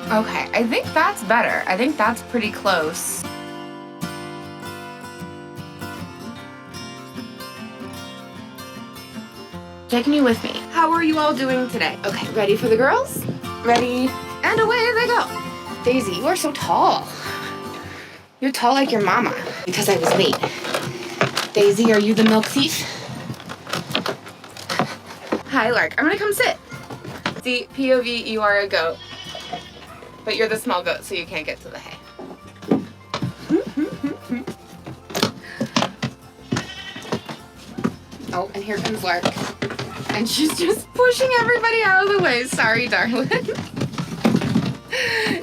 Okay, I think that's better. I think that's pretty close. Taking you with me. How are you all doing today? Okay, ready for the girls? Ready, and away they go. Daisy, you are so tall. You're tall like your mama. Because I was late. Daisy, are you the milk thief? Hi, Lark. I'm gonna come sit. See, POV, you are a goat. But you're the small goat, so you can't get to the hay. Oh, and here comes Lark. And she's just pushing everybody out of the way. Sorry, darling.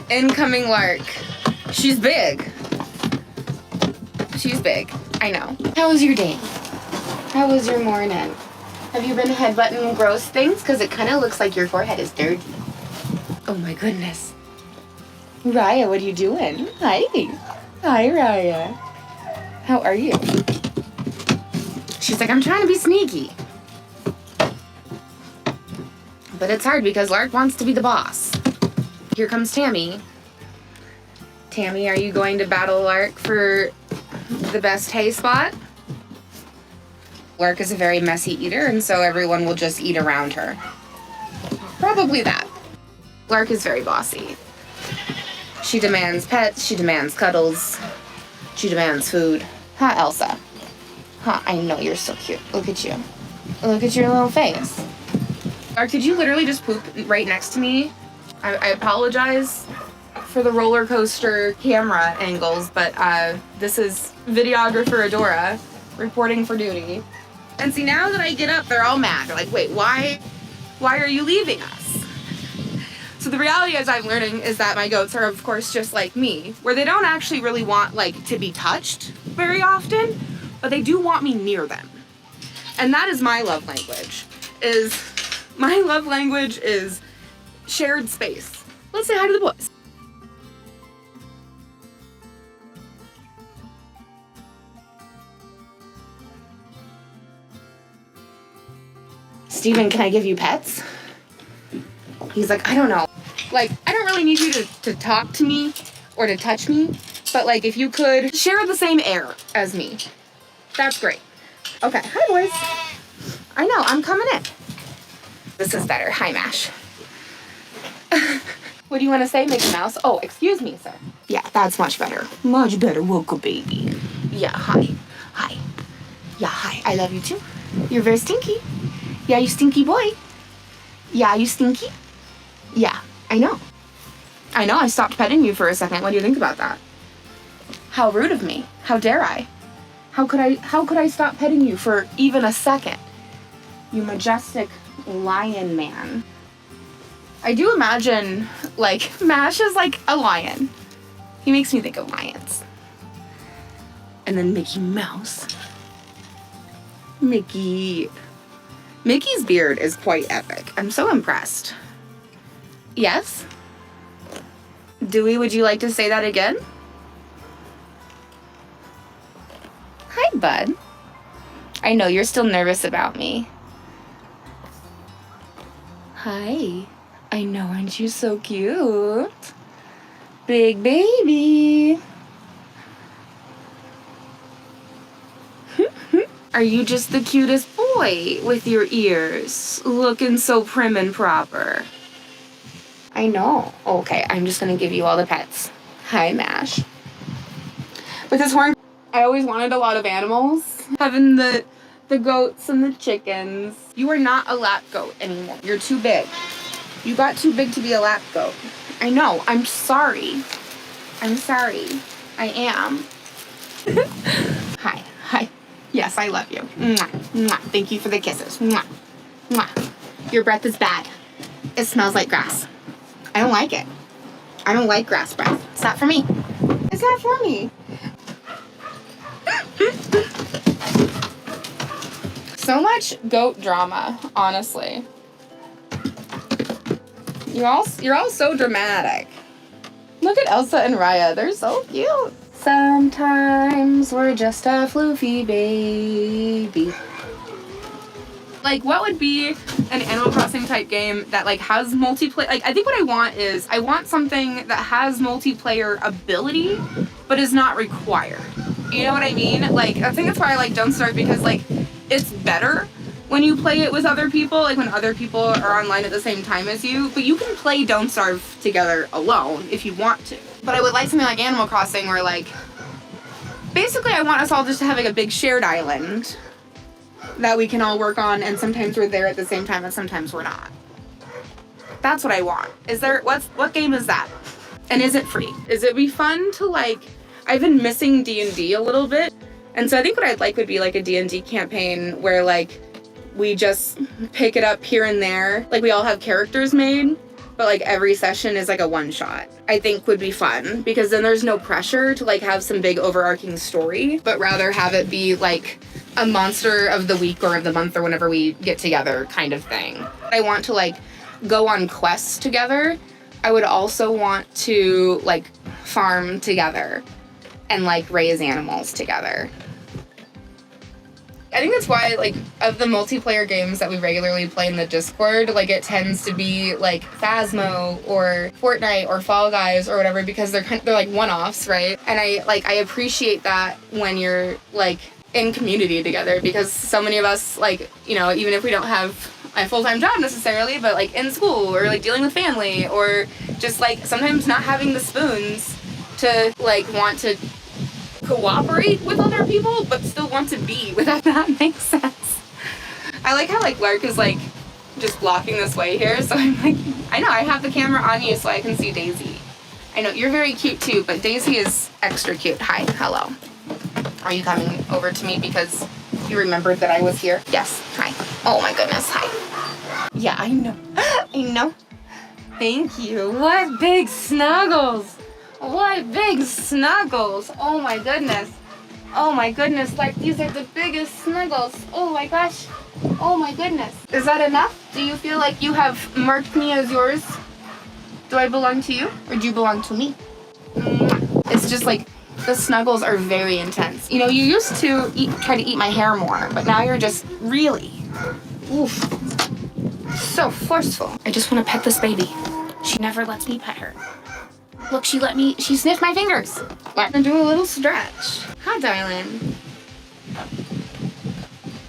Incoming Lark. She's big. She's big. I know. How was your day? How was your morning? Have you been headbutting gross things? Because it kind of looks like your forehead is dirty. Oh my goodness. Raya, what are you doing? Hi. Hi, Raya. How are you? She's like, I'm trying to be sneaky. But it's hard because Lark wants to be the boss. Here comes Tammy. Tammy, are you going to battle Lark for the best hay spot? Lark is a very messy eater, and so everyone will just eat around her. Probably that. Lark is very bossy. She demands pets, she demands cuddles, she demands food. Huh, Elsa? Huh, I know you're so cute. Look at you. Look at your little face. Lark, did you literally just poop right next to me? I apologize for the roller coaster camera angles, but this is videographer Adora reporting for duty. And see, now that I get up, they're all mad. They're like, wait, why are you leaving us? So the reality, as I'm learning, is that my goats are, of course, just like me, where they don't actually really want, like, to be touched very often, but they do want me near them. And that is my love language, my love language is shared space. Let's say hi to the boys. Steven, can I give you pets? He's like, I don't know. Like, I don't really need you to talk to me or to touch me, but like if you could share the same air as me, that's great. Okay, hi boys. I know, I'm coming in. This is better. Hi, Mash. What do you want to say, Mickey Mouse? Oh, excuse me, sir. Yeah, that's much better. Much better. Welcome, baby. Yeah, hi. Hi. Yeah, hi. I love you too. You're very stinky. Yeah, you stinky boy. Yeah, you stinky. Yeah, I know. I know, I stopped petting you for a second. What do you think about that? How rude of me. How dare I? How could I stop petting you for even a second? You majestic lion man. I do imagine, like, Mash is like a lion. He makes me think of lions. And then Mickey Mouse. Mickey's beard is quite epic. I'm so impressed. Yes? Dewey, would you like to say that again? Hi, bud. I know you're still nervous about me. Hi. I know, aren't you so cute? Big baby. Are you just the cutest boy with your ears, looking so prim and proper? I know. Okay, I'm just gonna give you all the pets. Hi, Mash. With this horn, I always wanted a lot of animals. Having the goats and the chickens. You are not a lap goat anymore. You're too big. You got too big to be a lap goat. I know. I'm sorry. I'm sorry. I am. Hi. Hi. Yes, I love you. Mwah. Mwah. Thank you for the kisses. Mwah. Mwah. Your breath is bad. It smells like grass. I don't like it. I don't like grass breath. It's not for me. It's not for me. So much goat drama, honestly. You're all so dramatic. Look at Elsa and Raya. They're so cute. Sometimes we're just a floofy baby. Like, what would be an Animal Crossing type game that, like, has multiplayer? Like, I think what I want is, I want something that has multiplayer ability, but is not required. You know what I mean? Like, I think that's why I like Don't Starve, because, like, it's better when you play it with other people, like when other people are online at the same time as you, but you can play Don't Starve together alone if you want to. But I would like something like Animal Crossing where, like, basically I want us all just to have, like, a big shared island that we can all work on, and sometimes we're there at the same time and sometimes we're not. That's what I want. What game is that? And is it free? Is it be fun to, like, I've been missing D&D a little bit, and so I think what I'd like would be like a D&D campaign where, like, we just pick it up here and there. Like, we all have characters made, but, like, every session is, like, a one-shot. I think would be fun, because then there's no pressure to, like, have some big overarching story, but rather have it be, like, a monster of the week or of the month or whenever we get together kind of thing. I want to, like, go on quests together. I would also want to, like, farm together and, like, raise animals together. I think that's why, like, of the multiplayer games that we regularly play in the Discord, like, it tends to be, like, Phasmo or Fortnite or Fall Guys or whatever, because they're like one-offs, right? And I appreciate that when you're, like, in community together, because so many of us, like, you know, even if we don't have a full-time job necessarily, but, like, in school or, like, dealing with family or just, like, sometimes not having the spoons to, like, want to cooperate with other people but still want to be without that makes sense. I like how, like, Lark is, like, just blocking this way here, so I'm like, I know I have the camera on you so I can see Daisy. I know you're very cute too, but Daisy is extra cute. Hi, hello. Are you coming over to me because you remembered that I was here? Yes. Hi. Oh my goodness. Hi. Yeah, I know. I know. Thank you. What big snuggles. What big snuggles! Oh my goodness. Oh my goodness, like, these are the biggest snuggles. Oh my gosh. Oh my goodness. Is that enough? Do you feel like you have marked me as yours? Do I belong to you? Or do you belong to me? It's just like, the snuggles are very intense. You know, you used to try to eat my hair more, but now you're just really, oof, so forceful. I just want to pet this baby. She never lets me pet her. Look, she sniffed my fingers. Let me do a little stretch. Hi, darling.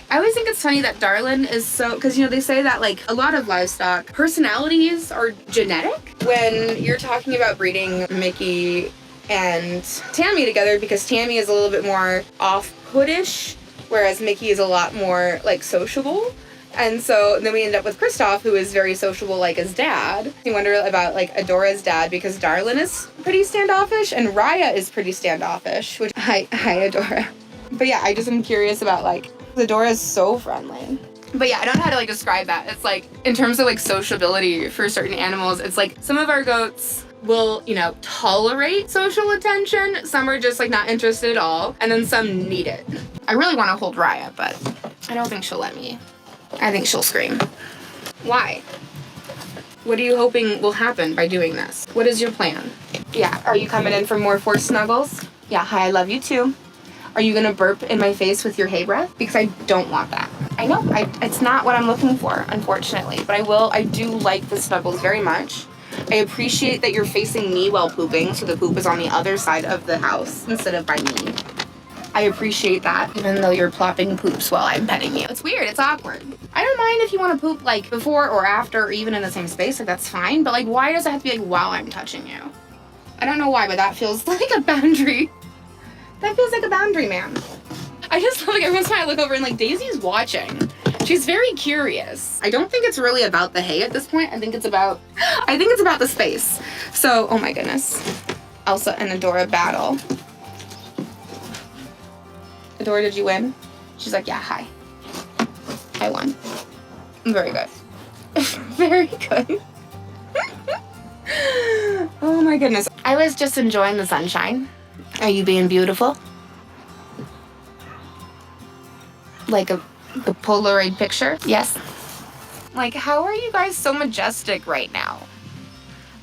I always think it's funny that darling is so, because, you know, they say that, like, a lot of livestock personalities are genetic. When you're talking about breeding Mickey and Tammy together, because Tammy is a little bit more off-put-ish, whereas Mickey is a lot more, like, sociable. And so then we end up with Kristoff, who is very sociable like his dad. You wonder about, like, Adora's dad, because Darlin is pretty standoffish and Raya is pretty standoffish, which, hi Adora. But yeah, I just am curious about, like, Adora is so friendly. But yeah, I don't know how to, like, describe that. It's like, in terms of, like, sociability for certain animals, it's like some of our goats will, you know, tolerate social attention. Some are just, like, not interested at all. And then some need it. I really want to hold Raya, but I don't think she'll let me. I think she'll scream. Why? What are you hoping will happen by doing this? What is your plan? Yeah, are you coming in for more forced snuggles? Yeah, hi, I love you too. Are you gonna burp in my face with your hay breath? Because I don't want that. I know, it's not what I'm looking for, unfortunately, but I do like the snuggles very much. I appreciate that you're facing me while pooping, so the poop is on the other side of the house instead of by me. I appreciate that, even though you're plopping poops while I'm petting you. It's weird, it's awkward. I don't mind if you want to poop, like, before or after or even in the same space, like, that's fine, but, like, why does it have to be, like, while I'm touching you? I don't know why, but that feels like a boundary. That feels like a boundary, man. I just love, like, every once in a while I look over and, like, Daisy's watching. She's very curious. I don't think it's really about the hay at this point. I think it's about the space. So, oh my goodness. Elsa and Adora battle. Adora, did you win? She's like, yeah, hi. I won. Very good. Very good. Oh my goodness. I was just enjoying the sunshine. Are you being beautiful? Like the Polaroid picture? Yes. Like, how are you guys so majestic right now?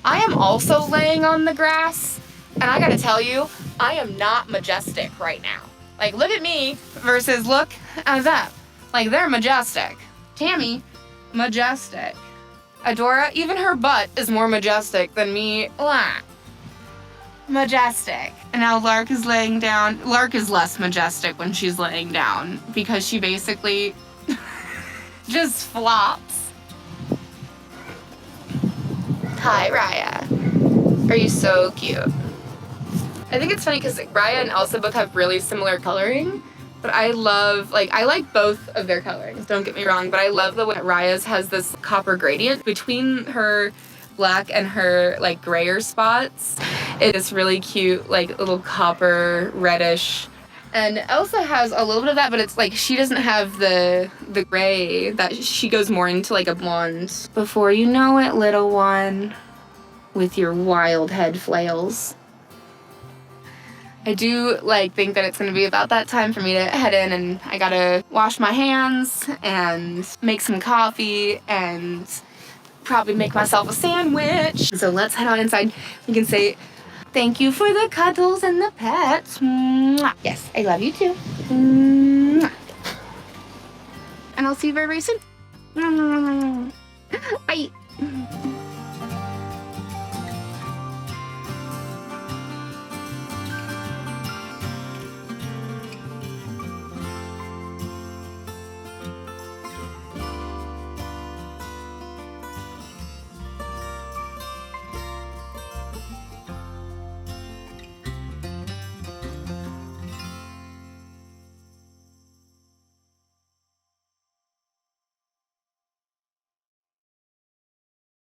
I am also laying on the grass, and I gotta tell you, I am not majestic right now. Like, look at me versus look at them. Like, they're majestic. Tammy, majestic. Adora, even her butt is more majestic than me. Majestic. And now Lark is laying down. Lark is less majestic when she's laying down because she basically just flops. Hi, Raya. Are you so cute? I think it's funny because Raya and Elsa both have really similar coloring, but I like both of their colorings, don't get me wrong, but I love the way Raya's has this copper gradient between her black and her like grayer spots. It is really cute, like little copper reddish. And Elsa has a little bit of that, but it's like she doesn't have the gray, that she goes more into like a blonde. Before you know it, little one, with your wild head flails. I do think that it's gonna be about that time for me to head in, and I gotta wash my hands and make some coffee and probably make myself a sandwich. So let's head on inside. We can say thank you for the cuddles and the pets. Mwah. Yes, I love you too. Mwah. And I'll see you very, very soon. Bye.